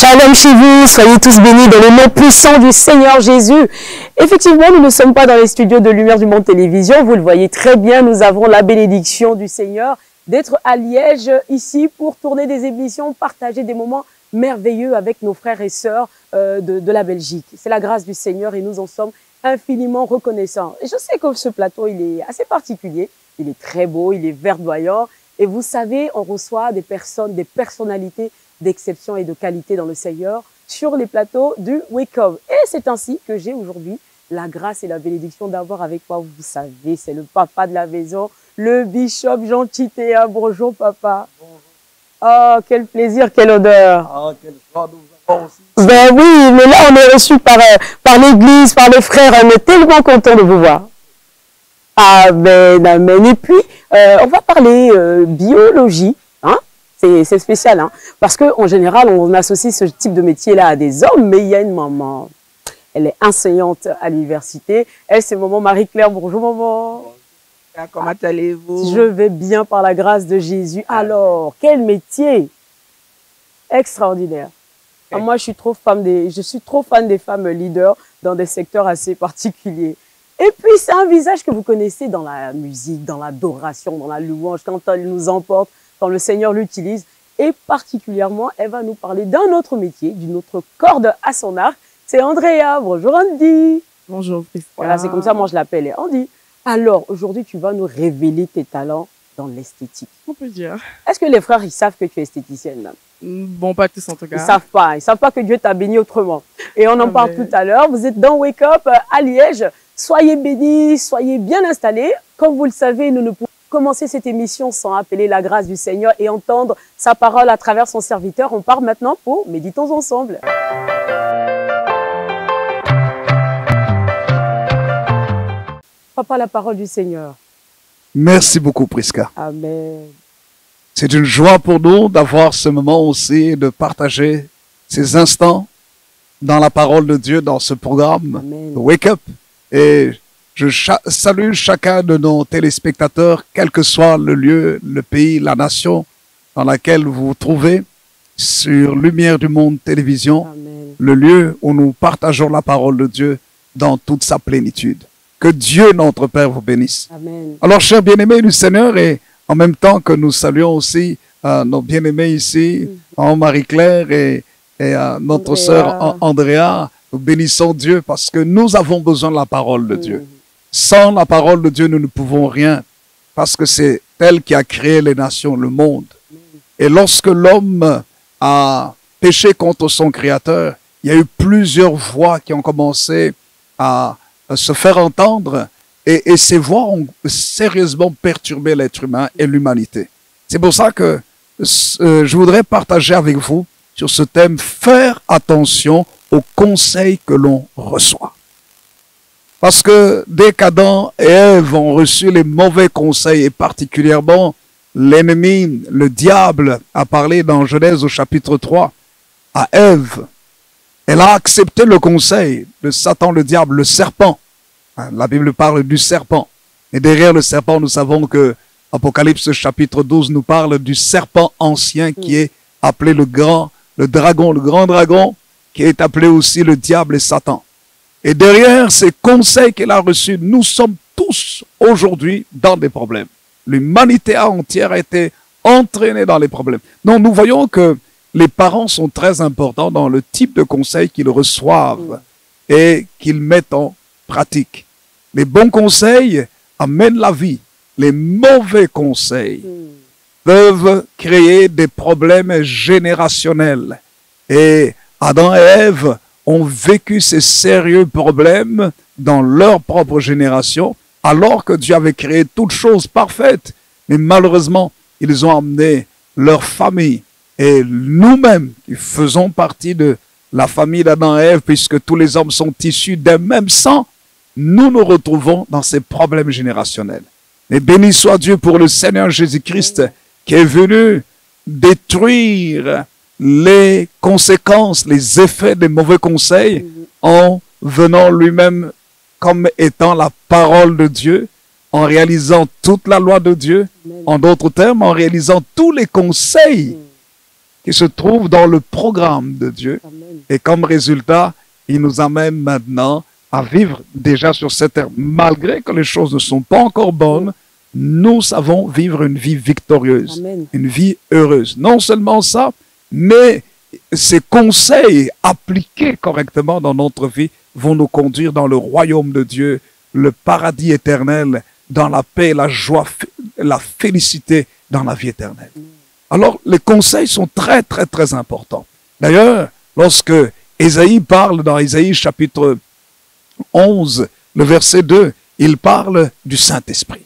Shalom chez vous, soyez tous bénis dans le nom puissant du Seigneur Jésus. Effectivement, nous ne sommes pas dans les studios de Lumière du Monde Télévision, vous le voyez très bien, nous avons la bénédiction du Seigneur d'être à Liège ici pour tourner des émissions, partager des moments merveilleux avec nos frères et sœurs de la Belgique. C'est la grâce du Seigneur et nous en sommes infiniment reconnaissants. Et je sais que ce plateau, il est assez particulier, il est très beau, il est verdoyant et vous savez, on reçoit des personnes, des personnalités d'exception et de qualité dans le Seigneur sur les plateaux du Wake Up. Et c'est ainsi que j'ai aujourd'hui la grâce et la bénédiction d'avoir avec moi, vous savez, c'est le papa de la maison, le bishop Jean Chitea. Bonjour papa. Bonjour. Oh, quel plaisir, quelle odeur. Ah, quelle joie nous avons aussi. Ben oui, mais là on est reçu par l'église, par les frères, on est tellement content de vous voir. Amen, amen. Et puis, on va parler biologie. C'est spécial, hein, parce qu'en général, on associe ce type de métier-là à des hommes, mais il y a une maman. Elle est enseignante à l'université. Elle, c'est maman Marie-Claire. Bonjour, maman. Comment allez-vous? Je vais bien par la grâce de Jésus. Alors, quel métier extraordinaire. Okay. Moi, je suis trop fan des femmes leaders dans des secteurs assez particuliers. Et puis, c'est un visage que vous connaissez dans la musique, dans l'adoration, dans la louange, quand elle nous emporte, quand le Seigneur l'utilise, et particulièrement, elle va nous parler d'un autre métier, d'une autre corde à son arc. C'est Andrea. Bonjour Andy. Bonjour Prisca. Voilà, c'est comme ça, moi je l'appelle Andy. Alors, aujourd'hui, tu vas nous révéler tes talents dans l'esthétique. On peut dire. Est-ce que les frères, ils savent que tu es esthéticienne là? Bon, pas tous en tout cas. Ils savent pas que Dieu t'a béni autrement. Et on en parle tout à l'heure. Vous êtes dans Wake Up à Liège. Soyez bénis, soyez bien installés. Comme vous le savez, nous ne pouvons commencer cette émission sans appeler la grâce du Seigneur et entendre sa parole à travers son serviteur. On part maintenant pour Méditons ensemble. Papa, la parole du Seigneur. Merci beaucoup, Prisca. Amen. C'est une joie pour nous d'avoir ce moment aussi, de partager ces instants dans la parole de Dieu, dans ce programme. Amen. Wake Up. Et je salue chacun de nos téléspectateurs, quel que soit le lieu, le pays, la nation dans laquelle vous vous trouvez, sur Lumière du Monde Télévision, Amen. Le lieu où nous partageons la parole de Dieu dans toute sa plénitude. Que Dieu, notre Père, vous bénisse. Amen. Alors, chers bien-aimés du Seigneur, et en même temps que nous saluons aussi nos bien-aimés ici, Marie-Claire et notre sœur Andrea, nous bénissons Dieu parce que nous avons besoin de la parole de Dieu. Sans la parole de Dieu, nous ne pouvons rien, parce que c'est elle qui a créé les nations, le monde. Et lorsque l'homme a péché contre son Créateur, il y a eu plusieurs voix qui ont commencé à se faire entendre, et ces voix ont sérieusement perturbé l'être humain et l'humanité. C'est pour ça que je voudrais partager avec vous sur ce thème, faire attention aux conseils que l'on reçoit. Parce que dès qu'Adam et Ève ont reçu les mauvais conseils, et particulièrement l'ennemi, le diable, a parlé dans Genèse au chapitre 3 à Ève, elle a accepté le conseil de Satan, le diable, le serpent. La Bible parle du serpent. Et derrière le serpent, nous savons que Apocalypse chapitre 12 nous parle du serpent ancien qui est appelé le grand dragon, qui est appelé aussi le diable et Satan. Et derrière ces conseils qu'elle a reçus, nous sommes tous aujourd'hui dans des problèmes. L'humanité entière a été entraînée dans les problèmes. Donc nous voyons que les parents sont très importants dans le type de conseils qu'ils reçoivent et qu'ils mettent en pratique. Les bons conseils amènent la vie. Les mauvais conseils peuvent créer des problèmes générationnels. Et Adam et Ève ont vécu ces sérieux problèmes dans leur propre génération, alors que Dieu avait créé toutes choses parfaites. Mais malheureusement, ils ont amené leur famille. Et nous-mêmes, qui faisons partie de la famille d'Adam et Ève, puisque tous les hommes sont issus d'un même sang, nous nous retrouvons dans ces problèmes générationnels. Mais béni soit Dieu pour le Seigneur Jésus-Christ, qui est venu détruire les conséquences, les effets des mauvais conseils en venant lui-même comme étant la parole de Dieu, en réalisant toute la loi de Dieu, en d'autres termes, en réalisant tous les conseils qui se trouve dans le programme de Dieu. Amen. Et comme résultat, il nous amène maintenant à vivre déjà sur cette terre. Malgré que les choses ne sont pas encore bonnes, nous savons vivre une vie victorieuse, Amen. une vie heureuse. Non seulement ça, mais ces conseils appliqués correctement dans notre vie vont nous conduire dans le royaume de Dieu, le paradis éternel, dans la paix, la joie, la félicité dans la vie éternelle. Alors, les conseils sont très, très, très importants. D'ailleurs, lorsque Ésaïe parle dans Ésaïe chapitre 11, le verset 2, il parle du Saint-Esprit.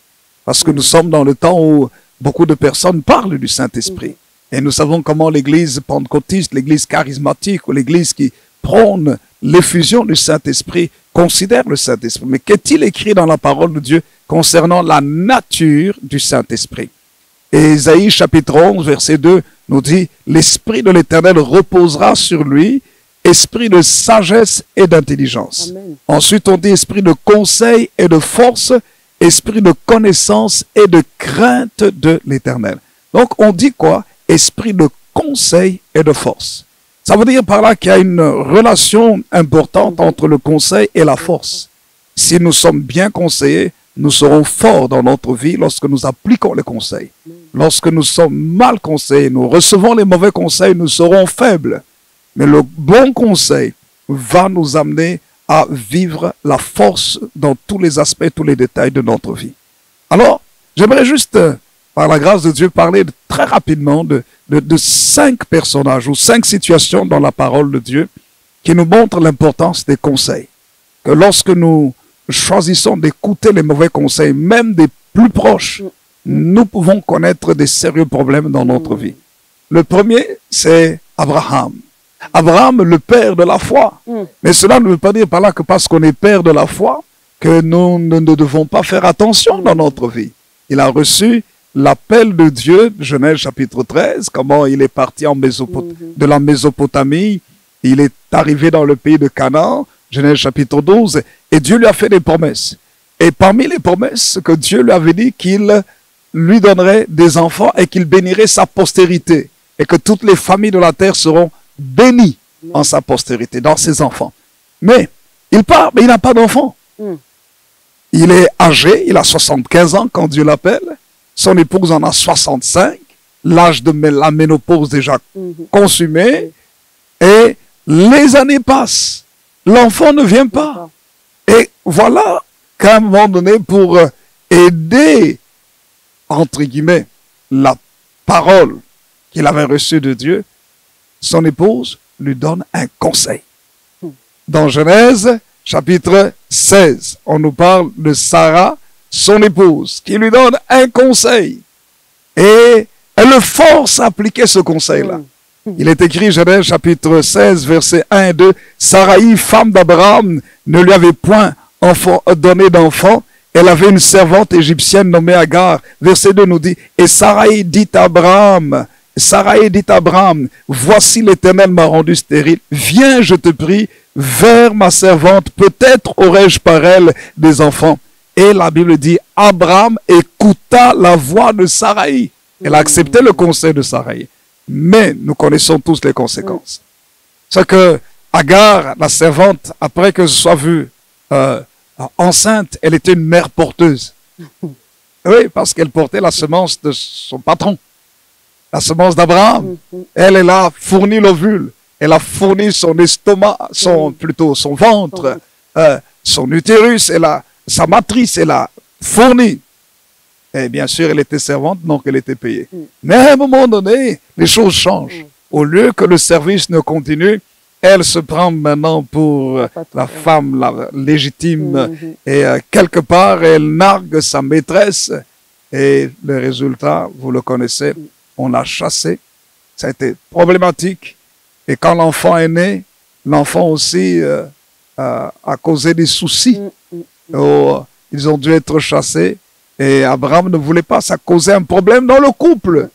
Parce que nous sommes dans le temps où beaucoup de personnes parlent du Saint-Esprit. Et nous savons comment l'église pentecôtiste, l'église charismatique ou l'église qui prône l'effusion du Saint-Esprit considère le Saint-Esprit. Mais qu'est-il écrit dans la parole de Dieu concernant la nature du Saint-Esprit? Et Ésaïe chapitre 11, verset 2 nous dit « L'Esprit de l'Éternel reposera sur lui, esprit de sagesse et d'intelligence. » Amen. Ensuite, on dit « Esprit de conseil et de force, esprit de connaissance et de crainte de l'Éternel. » Donc, on dit quoi? Esprit de conseil et de force. Ça veut dire par là qu'il y a une relation importante entre le conseil et la force. Si nous sommes bien conseillés, nous serons forts dans notre vie lorsque nous appliquons les conseils. Lorsque nous sommes mal conseillés, nous recevons les mauvais conseils, nous serons faibles. Mais le bon conseil va nous amener à vivre la force dans tous les aspects, tous les détails de notre vie. Alors, j'aimerais juste, par la grâce de Dieu, parler très rapidement de 5 personnages ou 5 situations dans la parole de Dieu qui nous montrent l'importance des conseils. Que lorsque nous choisissons d'écouter les mauvais conseils, même des plus proches, nous pouvons connaître des sérieux problèmes dans notre vie. Le premier, c'est Abraham. Abraham, le père de la foi. Mais cela ne veut pas dire par là que parce qu'on est père de la foi, que nous ne devons pas faire attention dans notre vie. Il a reçu l'appel de Dieu, Genèse chapitre 13, comment il est parti de la Mésopotamie, il est arrivé dans le pays de Canaan, Genèse chapitre 12, et Dieu lui a fait des promesses. Et parmi les promesses que Dieu lui avait dit qu'il lui donnerait des enfants et qu'il bénirait sa postérité, et que toutes les familles de la terre seront bénies en sa postérité, dans ses enfants. Mais il part, mais il n'a pas d'enfant. Il est âgé, il a 75 ans quand Dieu l'appelle. Son épouse en a 65, l'âge de la ménopause déjà consumé, et les années passent. L'enfant ne vient pas. Et voilà qu'à un moment donné, pour aider, entre guillemets, la parole qu'il avait reçue de Dieu, son épouse lui donne un conseil. Dans Genèse, chapitre 16, on nous parle de Sarah, son épouse, qui lui donne un conseil. Et elle le force à appliquer ce conseil-là. Il est écrit, Genèse chapitre 16, versets 1 et 2, « Saraï, femme d'Abraham, ne lui avait point donné d'enfant. Elle avait une servante égyptienne nommée Agar. » Verset 2 nous dit, « Et Saraï dit à Abraham, voici l'Éternel m'a rendu stérile. Viens, je te prie, vers ma servante. Peut-être aurais-je par elle des enfants. » Et la Bible dit, Abraham écouta la voix de Saraï. Elle a accepté le conseil de Saraï. Mais nous connaissons tous les conséquences. C'est que Agar, la servante, après que je sois vue enceinte, elle était une mère porteuse. Oui, parce qu'elle portait la semence de son patron. La semence d'Abraham. Elle a fourni l'ovule. Elle a fourni son estomac, son ventre, son utérus, sa matrice, elle a fourni. Et bien sûr, elle était servante, donc elle était payée. Mais à un moment donné, les choses changent. Au lieu que le service ne continue, elle se prend maintenant pour la femme légitime. Et quelque part, elle nargue sa maîtresse. Et le résultat, vous le connaissez, on l'a chassé. Ça a été problématique. Et quand l'enfant est né, l'enfant aussi a causé des soucis. Ils ont dû être chassés. Et Abraham ne voulait pas, ça causait un problème dans le couple.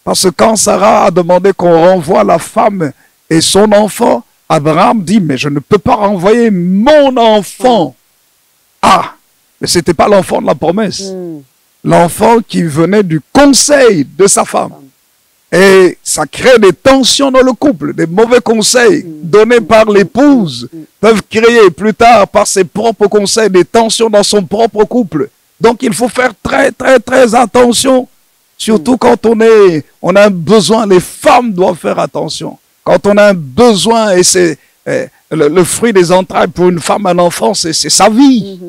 Parce que quand Sarah a demandé qu'on renvoie la femme et son enfant, Abraham dit, mais je ne peux pas renvoyer mon enfant. Ah, mais ce n'était pas l'enfant de la promesse. L'enfant qui venait du conseil de sa femme. Et ça crée des tensions dans le couple. Des mauvais conseils donnés par l'épouse peuvent créer plus tard par ses propres conseils des tensions dans son propre couple. Donc il faut faire très, très, très attention. Surtout quand on a un besoin, les femmes doivent faire attention. Quand on a un besoin, et c'est le fruit des entrailles pour une femme, un enfant, c'est sa vie.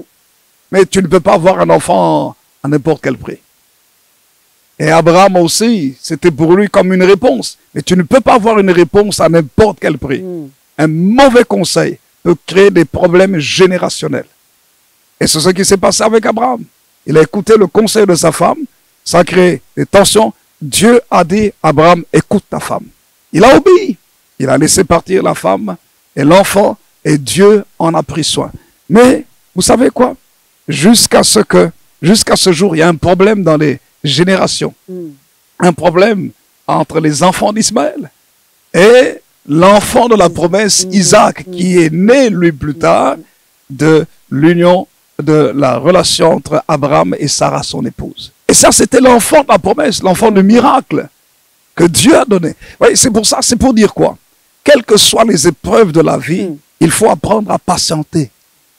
Mais tu ne peux pas avoir un enfant à n'importe quel prix. Et Abraham aussi, c'était pour lui comme une réponse. Mais tu ne peux pas avoir une réponse à n'importe quel prix. Un mauvais conseil peut créer des problèmes générationnels. Et c'est ce qui s'est passé avec Abraham. Il a écouté le conseil de sa femme, ça a créé des tensions. Dieu a dit à Abraham, écoute ta femme. Il a obéi. Il a laissé partir la femme et l'enfant, et Dieu en a pris soin. Mais, vous savez quoi? Jusqu'à ce jour, il y a un problème dans les générations. Un problème entre les enfants d'Ismaël et l'enfant de la promesse, Isaac, qui est né, lui, plus tard, de l'union, de la relation entre Abraham et Sarah, son épouse. Et ça, c'était l'enfant de la promesse, l'enfant du miracle que Dieu a donné. Oui, c'est pour ça, c'est pour dire quoi? Quelles que soient les épreuves de la vie, il faut apprendre à patienter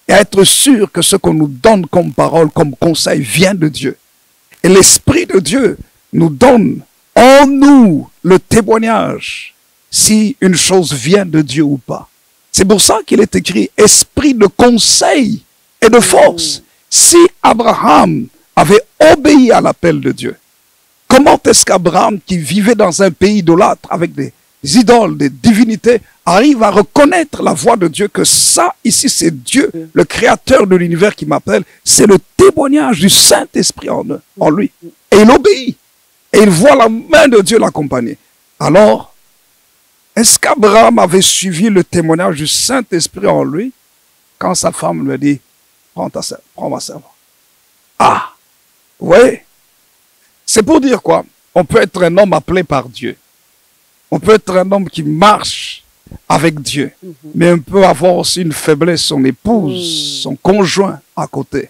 et à être sûr que ce qu'on nous donne comme parole, comme conseil, vient de Dieu. Et l'Esprit de Dieu nous donne en nous le témoignage si une chose vient de Dieu ou pas. C'est pour ça qu'il est écrit esprit de conseil et de force. Si Abraham avait obéi à l'appel de Dieu, comment est-ce qu'Abraham, qui vivait dans un pays idolâtre avec des idoles, des divinités, arrive à reconnaître la voix de Dieu, que ça, ici, c'est Dieu, le créateur de l'univers qui m'appelle, c'est le témoignage du Saint-Esprit en lui. Et il obéit. Et il voit la main de Dieu l'accompagner. Alors, est-ce qu'Abraham avait suivi le témoignage du Saint-Esprit en lui quand sa femme lui dit, prends ma servante? Ah, oui. C'est pour dire quoi? On peut être un homme appelé par Dieu. On peut être un homme qui marche avec Dieu. Mais on peut avoir aussi une faiblesse, son épouse, son conjoint à côté,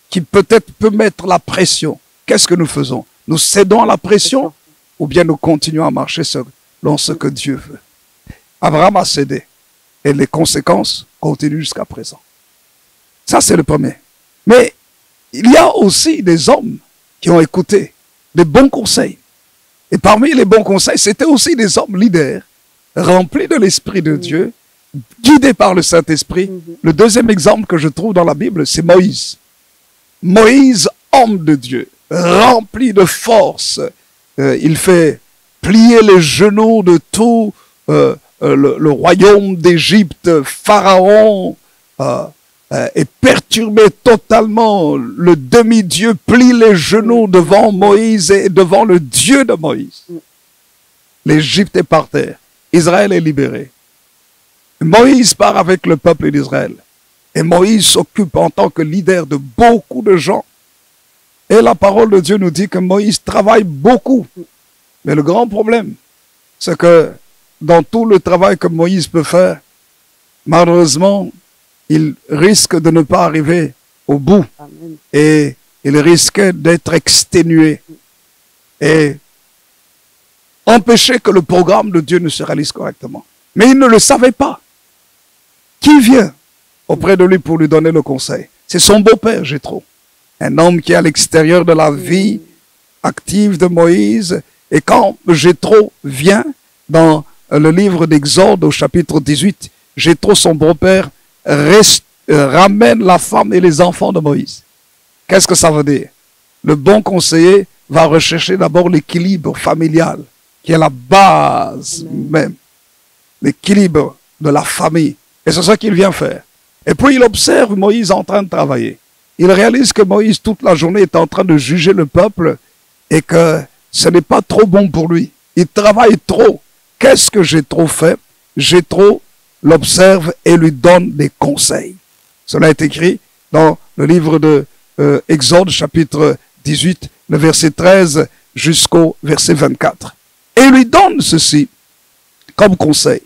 qui peut-être peut mettre la pression. Qu'est-ce que nous faisons? Nous cédons à la pression ou bien nous continuons à marcher selon ce que Dieu veut? Abraham a cédé et les conséquences continuent jusqu'à présent. Ça, c'est le premier. Mais il y a aussi des hommes qui ont écouté des bons conseils. Et parmi les bons conseils, c'était aussi des hommes leaders, remplis de l'Esprit de Dieu, guidés par le Saint-Esprit. Le deuxième exemple que je trouve dans la Bible, c'est Moïse. Moïse, homme de Dieu, rempli de force. Il fait plier les genoux de tout le royaume d'Égypte. Pharaon est perturbé totalement. Le demi-dieu plie les genoux devant Moïse et devant le Dieu de Moïse. L'Égypte est par terre. Israël est libéré. Moïse part avec le peuple d'Israël. Et Moïse s'occupe en tant que leader de beaucoup de gens. Et la parole de Dieu nous dit que Moïse travaille beaucoup. Mais le grand problème, c'est que dans tout le travail que Moïse peut faire, malheureusement, il risque de ne pas arriver au bout. Amen. Et il risquait d'être exténué et empêcher que le programme de Dieu ne se réalise correctement. Mais il ne le savait pas. Qui vient auprès de lui pour lui donner le conseil? C'est son beau-père, Jéthro. Un homme qui est à l'extérieur de la vie active de Moïse. Et quand Jéthro vient dans le livre d'Exode au chapitre 18, Jéthro, son beau-père, ramène la femme et les enfants de Moïse. Qu'est-ce que ça veut dire? Le bon conseiller va rechercher d'abord l'équilibre familial, qui est la base même. L'équilibre de la famille. Et c'est ça qu'il vient faire. Et puis il observe Moïse en train de travailler. Il réalise que Moïse, toute la journée, est en train de juger le peuple et que ce n'est pas trop bon pour lui. Il travaille trop. Qu'est-ce que Jéthro fait? Jéthro l'observe et lui donne des conseils. Cela est écrit dans le livre de Exode, chapitre 18, le verset 13 jusqu'au verset 24. Et il lui donne ceci comme conseil.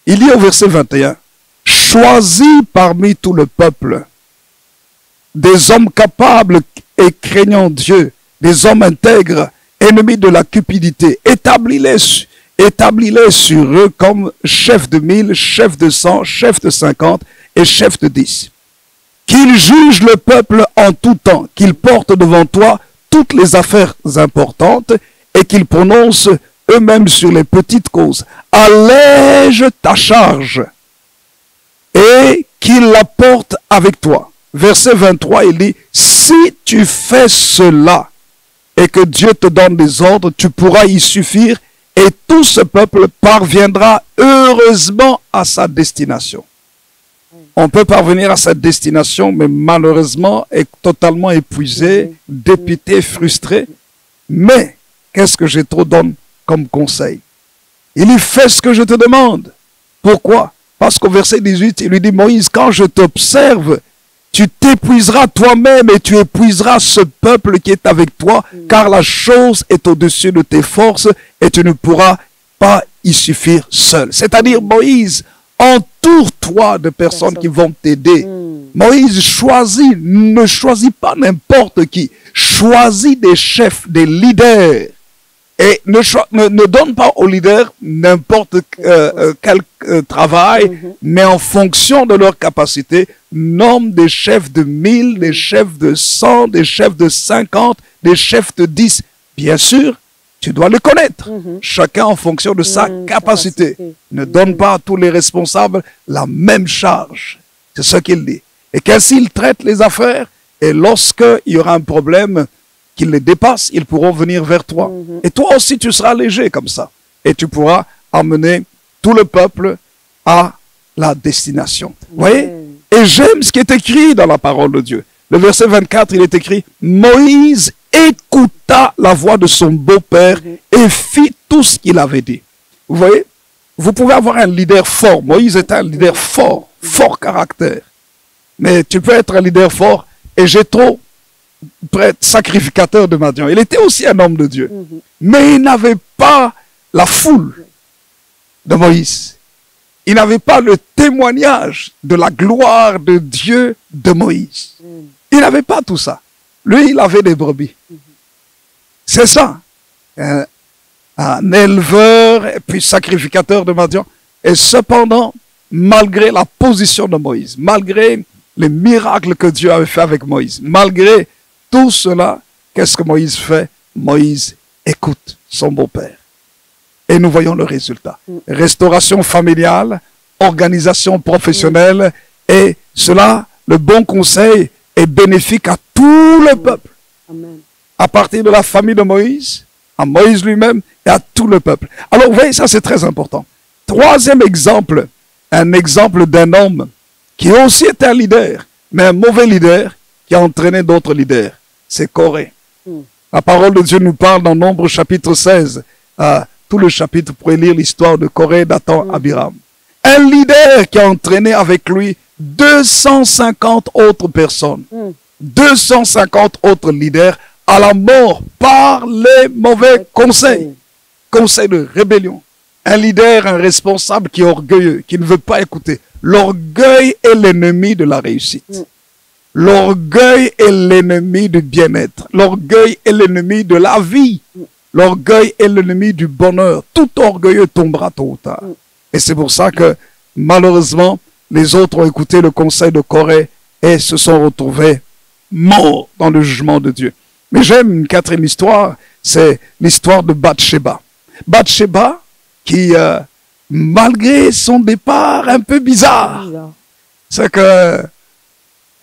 Il dit au verset 21, « Choisis parmi tout le peuple des hommes capables et craignant Dieu, des hommes intègres ennemis de la cupidité. Établis-les sur eux comme chefs de 1000, chefs de 100, chefs de 50 et chefs de 10. Qu'ils jugent le peuple en tout temps, qu'ils portent devant toi toutes les affaires importantes et qu'ils prononcent eux-mêmes sur les petites causes. Allège ta charge et qu'ils la portent avec toi. Verset 23, il dit, si tu fais cela et que Dieu te donne des ordres, tu pourras y suffire et tout ce peuple parviendra heureusement à sa destination. On peut parvenir à cette destination, mais malheureusement est totalement épuisé, dépité, frustré. Mais qu'est-ce que j'ai trop donné comme conseil? Il lui fait ce que je te demande. Pourquoi? Parce qu'au verset 18, il lui dit, Moïse, quand je t'observe, tu t'épuiseras toi-même et tu épuiseras ce peuple qui est avec toi, car la chose est au-dessus de tes forces et tu ne pourras pas y suffire seul. C'est-à-dire, Moïse, entoure-toi de personnes qui vont t'aider. Moïse ne choisit pas n'importe qui. Choisis des chefs, des leaders. Et ne donne pas aux leaders n'importe quel travail, mais en fonction de leur capacité, nomme des chefs de 1000, des chefs de 100, des chefs de 50, des chefs de 10. Bien sûr, tu dois le connaître. Chacun en fonction de sa capacité. Ne donne pas à tous les responsables la même charge. C'est ce qu'il dit. Et qu'ainsi il traite les affaires, et lorsqu'il y aura un problème qui les dépasse, ils pourront venir vers toi. Et toi aussi, tu seras léger comme ça. Et tu pourras amener tout le peuple à la destination. Vous voyez? Et j'aime ce qui est écrit dans la parole de Dieu. Le verset 24, il est écrit, Moïse écouta la voix de son beau-père et fit tout ce qu'il avait dit. Vous voyez? Vous pouvez avoir un leader fort. Moïse est un leader fort, fort caractère. Mais tu peux être un leader fort et Jéthro, prêtre sacrificateur de Madian. Il était aussi un homme de Dieu. Mais il n'avait pas la foule de Moïse. Il n'avait pas le témoignage de la gloire de Dieu de Moïse. Il n'avait pas tout ça. Lui, il avait des brebis. C'est ça. Un éleveur et puis sacrificateur de Madian. Et cependant, malgré la position de Moïse, malgré les miracles que Dieu avait fait avec Moïse, malgré tout cela, qu'est-ce que Moïse fait? Moïse écoute son beau-père. Et nous voyons le résultat. Restauration familiale, organisation professionnelle, et cela, le bon conseil, est bénéfique à tout le peuple. Amen. À partir de la famille de Moïse, à Moïse lui-même, et à tout le peuple. Alors, vous voyez, ça c'est très important. Troisième exemple, un exemple d'un homme qui aussi est un leader, mais un mauvais leader qui a entraîné d'autres leaders. C'est Corée. La parole de Dieu nous parle dans Nombre chapitre 16. Tout le chapitre, vous pourrez lire l'histoire de Corée, Dathan, Abiram. Un leader qui a entraîné avec lui 250 autres personnes. 250 autres leaders à la mort par les mauvais conseils. Conseils de rébellion. Un leader, un responsable qui est orgueilleux, qui ne veut pas écouter. L'orgueil est l'ennemi de la réussite. L'orgueil est l'ennemi du bien-être. L'orgueil est l'ennemi de la vie. L'orgueil est l'ennemi du bonheur. Tout orgueilleux tombera tôt ou tard. Et c'est pour ça que, malheureusement, les autres ont écouté le conseil de Corée et se sont retrouvés morts dans le jugement de Dieu. Mais j'aime une quatrième histoire, c'est l'histoire de Bathsheba. Bathsheba, qui, malgré son départ un peu bizarre, c'est que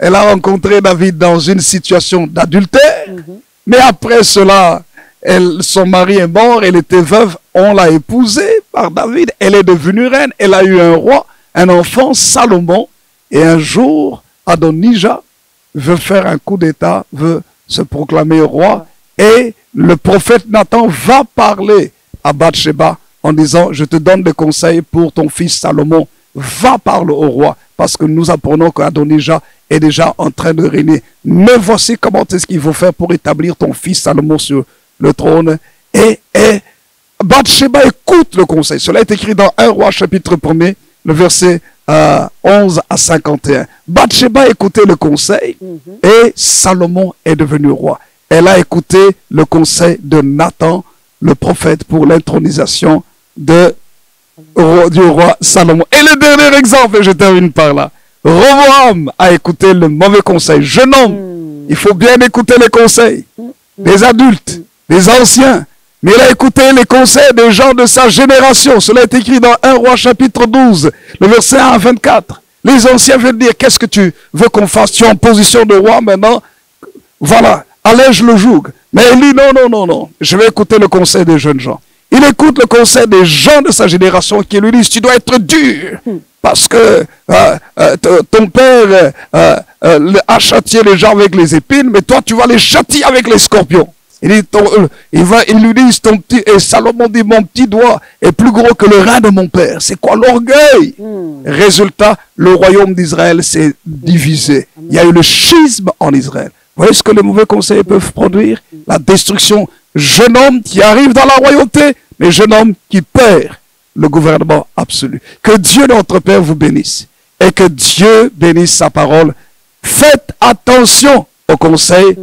elle a rencontré David dans une situation d'adultère, mais après cela, son mari est mort, elle était veuve, on l'a épousée par David, elle est devenue reine, elle a eu un roi, un enfant, Salomon, et un jour, Adonijah veut faire un coup d'état, veut se proclamer roi, et le prophète Nathan va parler à Bathsheba en disant, je te donne des conseils pour ton fils Salomon, va parler au roi, parce que nous apprenons qu'Adonijah est déjà en train de régner. Mais voici comment est-ce qu'il faut faire pour établir ton fils Salomon sur le trône. Et Bathsheba écoute le conseil. Cela est écrit dans 1 Roi chapitre 1er, le verset 11 à 51. Bathsheba écoutait le conseil et Salomon est devenu roi. elle a écouté le conseil de Nathan, le prophète, pour l'intronisation du roi Salomon. Et le dernier exemple, et je termine par là, Roboam a écouté le mauvais conseil. Jeune homme, il faut bien écouter les conseils des adultes, des anciens. Mais il a écouté les conseils des gens de sa génération. Cela est écrit dans 1 Roi chapitre 12, le verset 1 à 24. Les anciens veulent dire, qu'est-ce que tu veux qu'on fasse? Tu es en position de roi maintenant. Voilà, allège le joug. Mais il dit, non, non, non, non. Je vais écouter le conseil des jeunes gens. Il écoute le conseil des gens de sa génération qui lui disent, tu dois être dur. Parce que ton père a châtié les gens avec les épines, mais toi, tu vas les châtier avec les scorpions. Il lui dit, et Salomon dit, mon petit doigt est plus gros que le rein de mon père. C'est quoi l'orgueil? Résultat, le royaume d'Israël s'est divisé. Il y a eu le schisme en Israël. Vous voyez ce que les mauvais conseils peuvent produire? La destruction. Jeune homme qui arrive dans la royauté, mais jeune homme qui perd le gouvernement absolu. Que Dieu notre Père vous bénisse et que Dieu bénisse sa parole. Faites attention aux conseils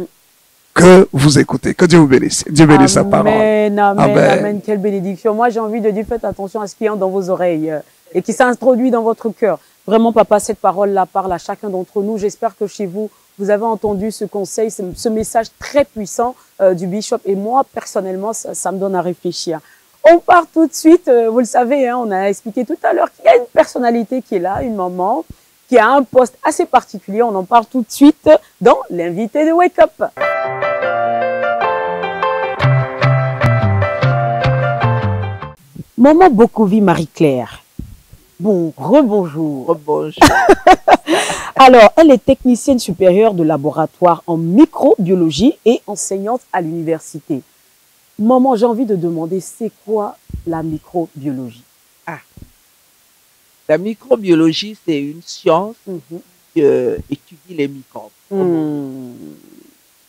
que vous écoutez. Que Dieu vous bénisse. Dieu bénisse sa parole. Amen, amen, amen. Quelle bénédiction. Moi, j'ai envie de dire, faites attention à ce qui entre dans vos oreilles et qui s'introduit dans votre cœur. Vraiment, papa, cette parole-là parle à chacun d'entre nous. J'espère que chez vous, vous avez entendu ce conseil, ce message très puissant du bishop. Et moi, personnellement, ça me donne à réfléchir. On part tout de suite. Vous le savez, hein, on a expliqué tout à l'heure qu'il y a une personnalité qui est là, une maman, qui a un poste assez particulier. On en parle tout de suite dans l'invité de Wake Up. Maman Bokovi Marie-Claire. Bon, rebonjour. Rebonjour. Alors, elle est technicienne supérieure de laboratoire en microbiologie et enseignante à l'université. Maman, j'ai envie de demander, c'est quoi la microbiologie? La microbiologie, c'est une science qui étudie les microbes.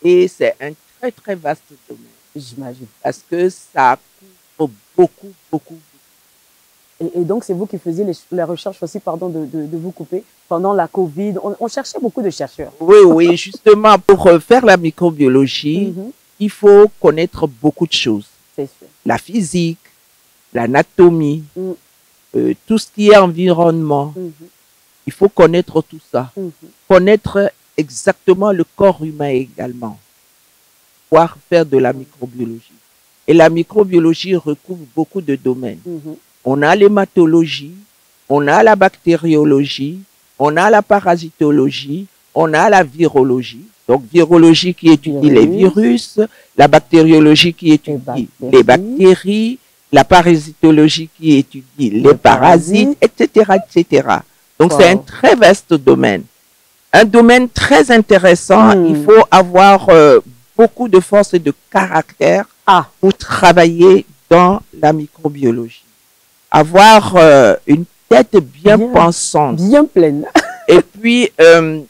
Et c'est un très, très vaste domaine. J'imagine. Parce que ça couvre beaucoup, beaucoup. Et donc, c'est vous qui faisiez les recherches aussi, pardon de vous couper, pendant la Covid. On cherchait beaucoup de chercheurs. Oui, oui, justement, pour faire la microbiologie, il faut connaître beaucoup de choses. C'est sûr. La physique, l'anatomie, tout ce qui est environnement. Il faut connaître tout ça. Connaître exactement le corps humain également. Pouvoir faire de la microbiologie. Et la microbiologie recouvre beaucoup de domaines. On a l'hématologie, on a la bactériologie, on a la parasitologie, on a la virologie. Donc, virologie qui étudie les virus, la bactériologie qui étudie les bactéries, la parasitologie qui étudie les parasites, etc., etc. Donc, c'est un très vaste domaine. Un domaine très intéressant. Il faut avoir beaucoup de force et de caractère pour travailler dans la microbiologie. Avoir une tête bien pensante. Bien pleine. Et puis,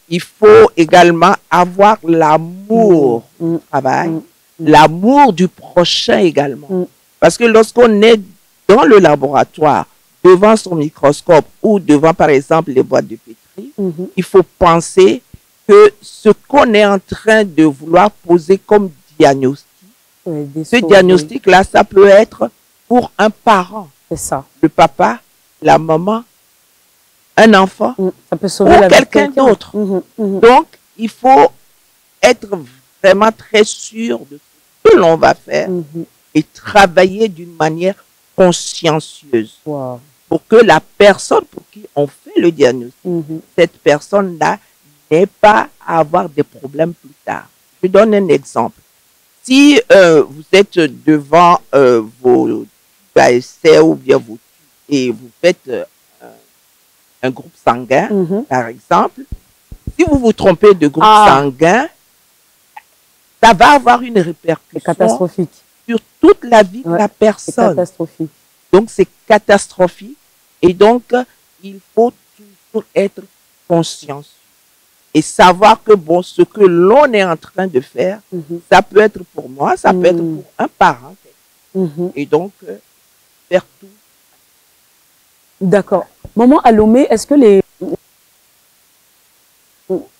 il faut également avoir l'amour du travail, l'amour du prochain également. Parce que lorsqu'on est dans le laboratoire, devant son microscope ou devant, par exemple, les boîtes de pétri, il faut penser que ce qu'on est en train de vouloir poser comme diagnostic, ce diagnostic-là, ça peut être pour un parent. C'est ça. Le papa, la maman, un enfant, ça peut sauver ou quelqu'un d'autre. Donc, il faut être vraiment très sûr de ce que l'on va faire et travailler d'une manière consciencieuse pour que la personne pour qui on fait le diagnostic, cette personne-là n'ait pas à avoir des problèmes plus tard. Je donne un exemple. Si vous êtes devant vos essais ou bien vous et vous faites un groupe sanguin, par exemple, si vous vous trompez de groupe sanguin, ça va avoir une répercussion catastrophique sur toute la vie de la personne. C'est catastrophique. Donc, c'est catastrophique. Et donc, il faut toujours être conscient et savoir que, bon, ce que l'on est en train de faire, ça peut être pour moi, ça peut être pour un parent. Et donc, faire tout. D'accord. Maman Alomé, est-ce que les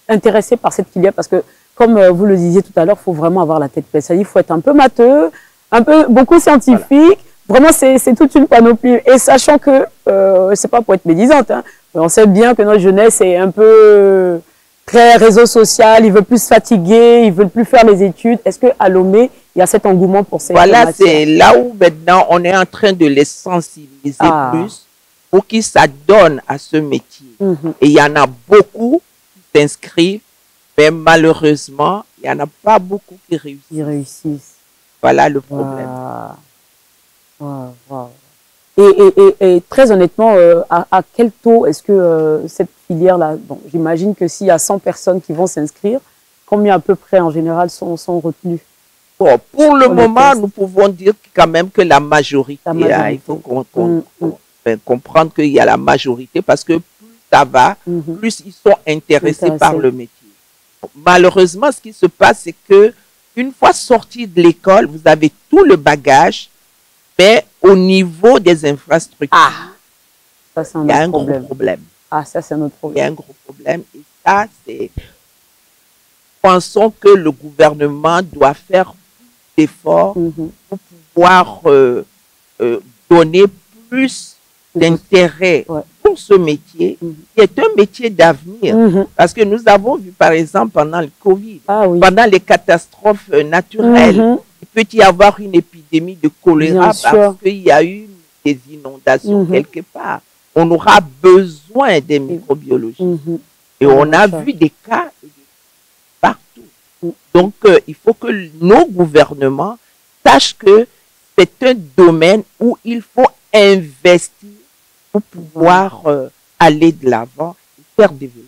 intéressés par cette filière, parce que comme vous le disiez tout à l'heure, il faut vraiment avoir la tête pleine. C'est-à-dire, il faut être un peu matheux, beaucoup scientifique. Voilà. Vraiment, c'est toute une panoplie. Et sachant que, c'est pas pour être médisante, hein, mais on sait bien que notre jeunesse est un peu très réseau social, ils veulent plus se fatiguer, ils veulent plus faire les études. Est-ce qu'à Lomé, il y a cet engouement pour ces matières? Voilà, c'est là où maintenant on est en train de les sensibiliser plus pour qu'ils s'adonnent à ce métier. Et il y en a beaucoup qui s'inscrivent, mais malheureusement, il n'y en a pas beaucoup qui réussissent. Voilà le problème. Et très honnêtement, à quel taux est-ce que cette filière-là, bon, j'imagine que s'il y a 100 personnes qui vont s'inscrire, combien à peu près en général sont retenues? Bon, pour le moment, nous pouvons dire quand même que la majorité. Il faut comprendre qu'il y a la majorité parce que plus ça va, plus ils sont intéressés par le métier. Malheureusement, ce qui se passe, c'est que une fois sorti de l'école, vous avez tout le bagage, mais au niveau des infrastructures, il y a un gros problème. Ça, c'est un autre problème. Il y a un gros problème. Et ça, c'est... Pensons que le gouvernement doit faire plus d'efforts pour pouvoir donner plus d'intérêt pour ce métier, qui est un métier d'avenir. Parce que nous avons vu, par exemple, pendant le Covid, pendant les catastrophes naturelles, il peut y avoir une épidémie de choléra parce qu'il y a eu des inondations quelque part. On aura besoin des microbiologistes. Et on a vu des cas partout. Donc, il faut que nos gouvernements sachent que c'est un domaine où il faut investir pour pouvoir aller de l'avant et faire développer.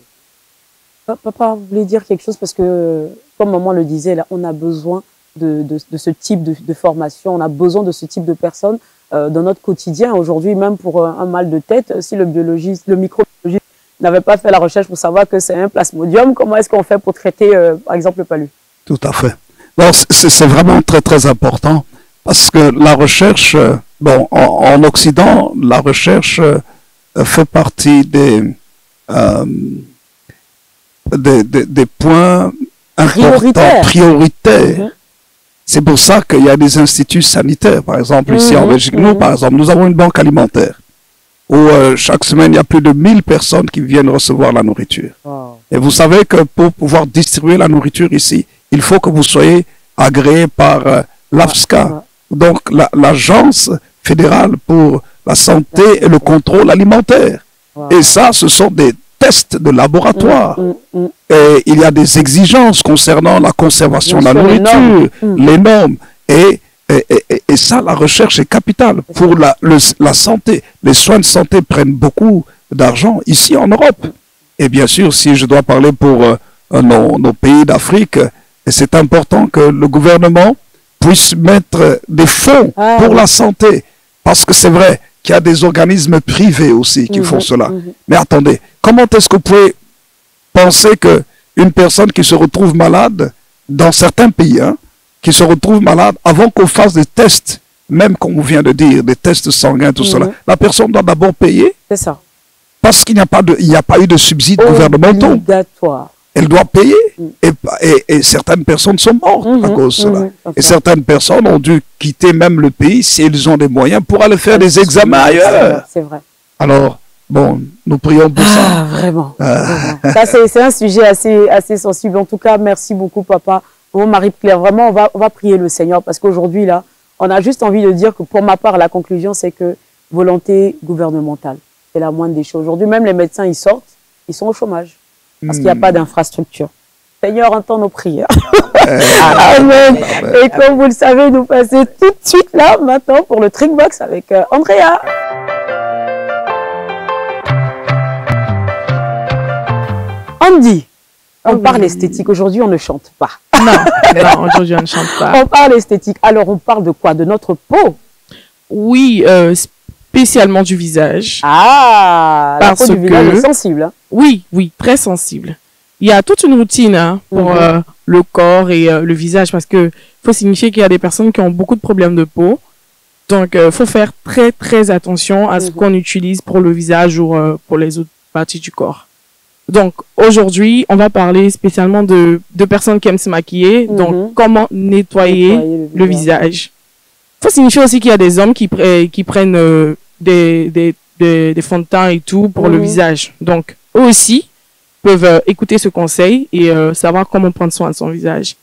Papa, vous voulez dire quelque chose parce que, comme maman le disait, là, on a besoin de ce type de formation, on a besoin de ce type de personnes dans notre quotidien. Aujourd'hui, même pour un mal de tête, si le microbiologiste n'avait pas fait la recherche pour savoir que c'est un plasmodium, comment est-ce qu'on fait pour traiter, par exemple, le palu? Tout à fait. C'est vraiment très, très important parce que la recherche, bon, en Occident, la recherche fait partie des points importants, prioritaires. C'est pour ça qu'il y a des instituts sanitaires, par exemple, ici en Belgique. Nous, par exemple, nous avons une banque alimentaire où chaque semaine, il y a plus de 1000 personnes qui viennent recevoir la nourriture. Et vous savez que pour pouvoir distribuer la nourriture ici, il faut que vous soyez agréé par l'AFSCA, donc l'Agence fédérale pour la santé et le contrôle alimentaire. Et ça, ce sont des tests de laboratoire. Et il y a des exigences concernant la conservation de la nourriture, les normes. Et ça, la recherche est capitale pour la santé. Les soins de santé prennent beaucoup d'argent ici en Europe. Et bien sûr, si je dois parler pour nos pays d'Afrique, c'est important que le gouvernement puisse mettre des fonds pour la santé. Parce que c'est vrai qu'il y a des organismes privés aussi qui font cela. Mais attendez, comment est-ce que vous pouvez penser qu'une personne qui se retrouve malade, dans certains pays, qui se retrouve malade, avant qu'on fasse des tests, même comme on vient de dire, des tests sanguins, tout cela, la personne doit d'abord payer? C'est ça. Parce qu'il n'y a pas eu de subsides gouvernementaux. Obligatoire. Elle doit payer. Et certaines personnes sont mortes à cause de cela. Et certaines personnes ont dû quitter même le pays s'ils ont des moyens pour aller faire des examens ailleurs. C'est vrai. Alors, bon, nous prions pour ça. Vraiment. Ça, c'est un sujet assez sensible. En tout cas, merci beaucoup, papa. Bon, Marie-Claire, vraiment, on va prier le Seigneur parce qu'aujourd'hui, là, on a juste envie de dire que pour ma part, la conclusion, c'est que volonté gouvernementale, c'est la moindre des choses. Aujourd'hui, même les médecins, ils sortent, ils sont au chômage. Parce qu'il n'y a pas d'infrastructure. Seigneur, entend nos prières. Amen. Et comme vous le savez, nous passons tout de suite là, maintenant, pour le Trickbox avec Andrea. Andy, on parle esthétique. Aujourd'hui, on ne chante pas. Non, aujourd'hui, on ne chante pas. On parle esthétique. Alors, on parle de quoi? De notre peau? Oui, spécialement du visage. La peau du visage est sensible. Oui, très sensible. Il y a toute une routine pour le corps et le visage parce que faut signifier qu'il y a des personnes qui ont beaucoup de problèmes de peau. Donc, faut faire très, très attention à ce qu'on utilise pour le visage ou pour les autres parties du corps. Donc, aujourd'hui, on va parler spécialement de personnes qui aiment se maquiller. Donc, comment nettoyer le visage. Il faut signifier aussi qu'il y a des hommes qui prennent des fonds de teint et tout pour le visage. Donc, eux aussi peuvent écouter ce conseil et savoir comment prendre soin de son visage.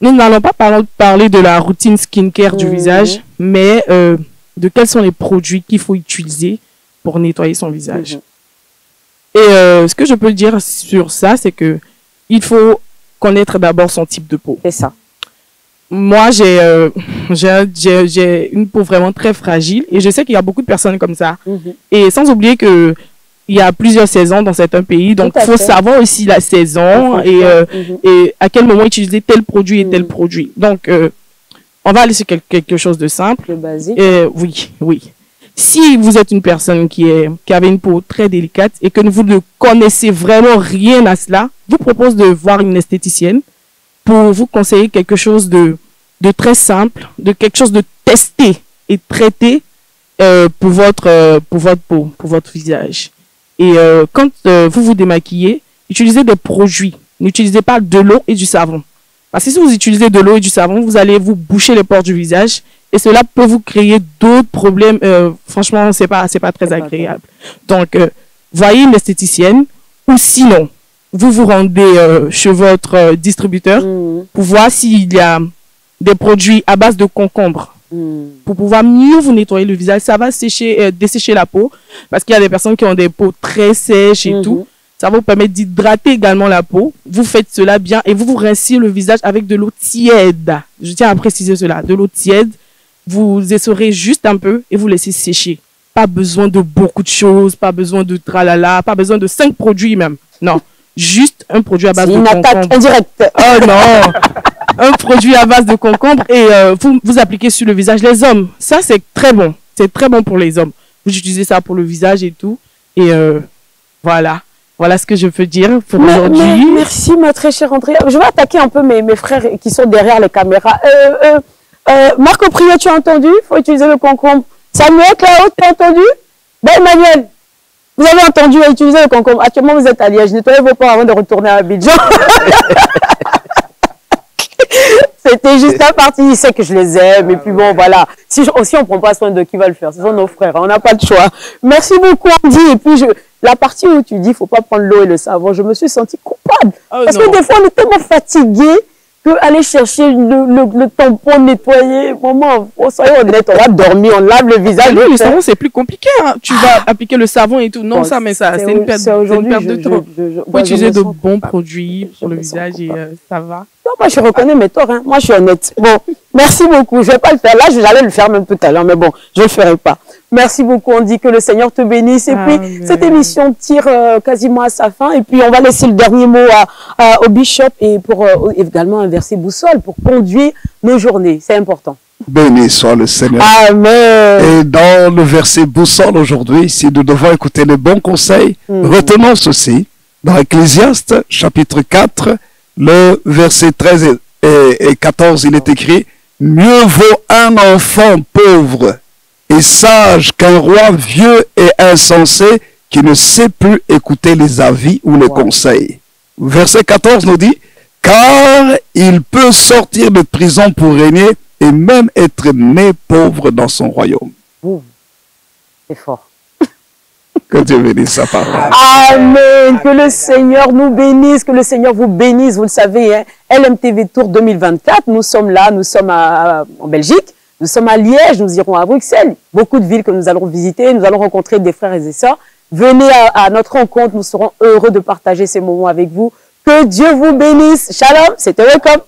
Nous n'allons pas parler de la routine skincare du visage, mais de quels sont les produits qu'il faut utiliser pour nettoyer son visage. Et ce que je peux dire sur ça, c'est que il faut connaître d'abord son type de peau. C'est ça. Moi, j'ai une peau vraiment très fragile et je sais qu'il y a beaucoup de personnes comme ça. Et sans oublier que il y a plusieurs saisons dans certains pays, donc il faut savoir aussi la saison et à quel moment utiliser tel produit et tel produit. Donc, on va aller sur quelque chose de simple. Le basique. Oui. Si vous êtes une personne qui avait une peau très délicate et que vous ne connaissez vraiment rien à cela, je vous propose de voir une esthéticienne pour vous conseiller quelque chose de très simple, de quelque chose de testé et traité pour votre peau, pour votre visage. Et quand vous vous démaquillez, utilisez des produits. N'utilisez pas de l'eau et du savon. Parce que si vous utilisez de l'eau et du savon, vous allez vous boucher les pores du visage et cela peut vous créer d'autres problèmes. Franchement, c'est pas très agréable. Donc, voyez une esthéticienne ou sinon, vous vous rendez chez votre distributeur pour voir s'il y a des produits à base de concombre. Pour pouvoir mieux vous nettoyer le visage, ça va dessécher la peau parce qu'il y a des personnes qui ont des peaux très sèches et tout. Ça va vous permettre d'hydrater également la peau. Vous faites cela bien et vous rincez le visage avec de l'eau tiède. Je tiens à préciser cela, de l'eau tiède. Vous essorez juste un peu et vous laissez sécher. Pas besoin de beaucoup de choses, pas besoin de tralala, pas besoin de 5 produits même. Non, juste un produit à base de concombre. C'est une attaque indirecte. Oh non. Un produit à base de concombre et vous appliquez sur le visage. Les hommes, ça c'est très bon. C'est très bon pour les hommes. Vous utilisez ça pour le visage et tout. Et voilà. Voilà ce que je peux dire pour aujourd'hui. Merci ma très chère Andrea. Je vais attaquer un peu mes frères qui sont derrière les caméras. Marco Priot, tu as entendu? Il faut utiliser le concombre. Samuel Claude, tu as entendu? Ben Emmanuel, vous avez entendu utiliser le concombre. Actuellement, vous êtes à Liège. Nettoyez vos pores avant de retourner à Abidjan. C'était juste la partie, il sait que je les aime. Et puis bon, voilà. Si on ne prend pas soin de qui va le faire, ce sont nos frères. On n'a pas le choix. Merci beaucoup, Andy. Et puis, la partie où tu dis, il ne faut pas prendre l'eau et le savon, je me suis sentie coupable. Parce que des fois, on est tellement fatigué que aller chercher le tampon nettoyé. Maman, soyons honnêtes, on va dormir, on lave le visage. Le savon, c'est plus compliqué. Hein. Tu vas appliquer le savon et tout. Non, ça, mais ça, c'est une perte de temps. Il faut utiliser de bons produits pour le visage et ça va. Non, moi, je reconnais mes torts. Hein. Moi, je suis honnête. Bon, merci beaucoup. Je ne vais pas le faire. Là, j'allais le faire même tout à l'heure, mais bon, je ne le ferai pas. Merci beaucoup. On dit que le Seigneur te bénisse. Et puis, cette émission tire quasiment à sa fin. Et puis, on va laisser le dernier mot au bishop et pour également un verset boussole pour conduire nos journées. C'est important. Béni soit le Seigneur. Amen. Et dans le verset boussole aujourd'hui, si nous devons écouter les bons conseils, retenons ceci. Dans Ecclésiaste, chapitre 4, le verset 13 et 14, il est écrit « Mieux vaut un enfant pauvre et sage qu'un roi vieux et insensé qui ne sait plus écouter les avis ou les conseils. » Verset 14 nous dit « Car il peut sortir de prison pour régner et même être né pauvre dans son royaume. » C'est fort. Que Dieu bénisse sa parole. Amen. Que le Seigneur nous bénisse, que le Seigneur vous bénisse. Vous le savez, hein, LMTV Tour 2024, nous sommes là, nous sommes en Belgique, nous sommes à Liège, nous irons à Bruxelles. Beaucoup de villes que nous allons visiter, nous allons rencontrer des frères et des sœurs. Venez à notre rencontre, nous serons heureux de partager ces moments avec vous. Que Dieu vous bénisse. Shalom, c'était Welcome.